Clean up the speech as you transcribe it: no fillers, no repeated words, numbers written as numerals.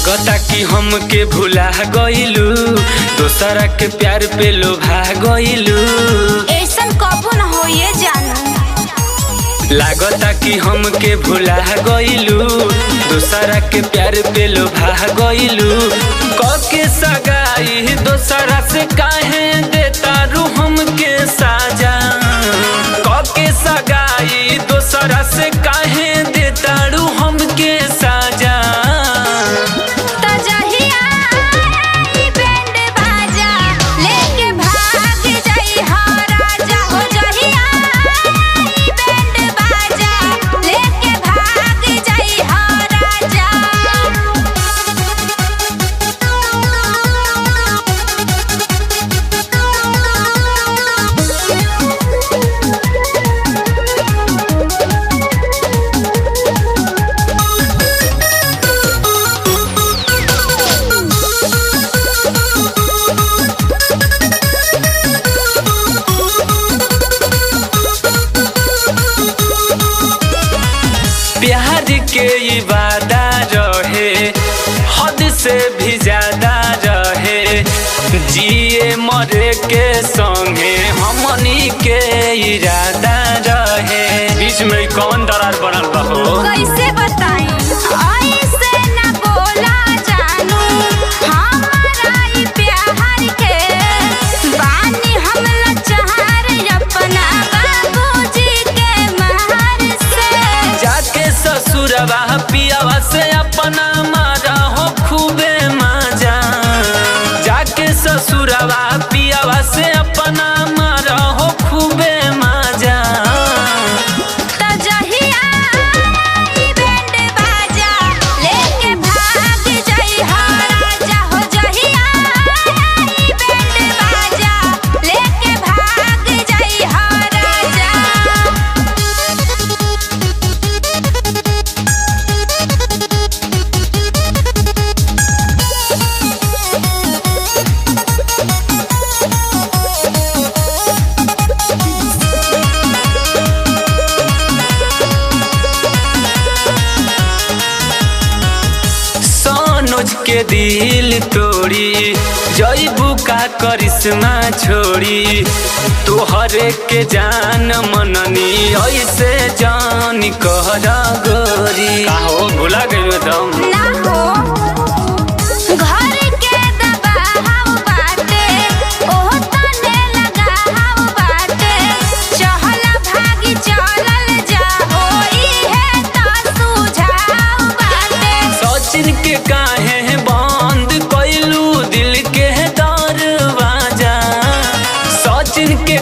लागता कि हमके भुला गइलू, दोसरा के प्यार पे लोभा गइलू। ऐसन कबो न होइए जानू। लागता कि हमके भुला गइलू, दोसरा के प्यार पे लोभा गइलू। कके सगाई दोसरा से काहे देता रू हमके साजा। कके सगाई दोसरा से काहे देता रू हमके साजा। प्यार के ई वादा रहे, हद से भी ज्यादा रहे। जिए मरे के संगे हमनी के इरादा रहे। बीच में कौन दरार बनल बा हो? कैसे बताई ऐसे न बोला जानू। हमारा ई प्यार के बानी हम लाचार अपना बाबूजी के महर से। जाके ससुरवा पियावा से अपना मारा हो खूबे मजा। जाके ससुरवा पियावा से अपना मारा हो खूबे मजा। सनोज के दिल तोड़ी जईबू का करिश्मा छोड़ी। तोहरे के जान मननी ऐसे जान कहरा गोरी। का हो भुला गइल दम ना हो घर के दबाव बाटे, ओह तने लगाव बाटे। चहला भागी चलल जाओ इहे त सुझाव बाटे। सचिन के काहे बंद कइलू दिल के दरवाजा। सचिन के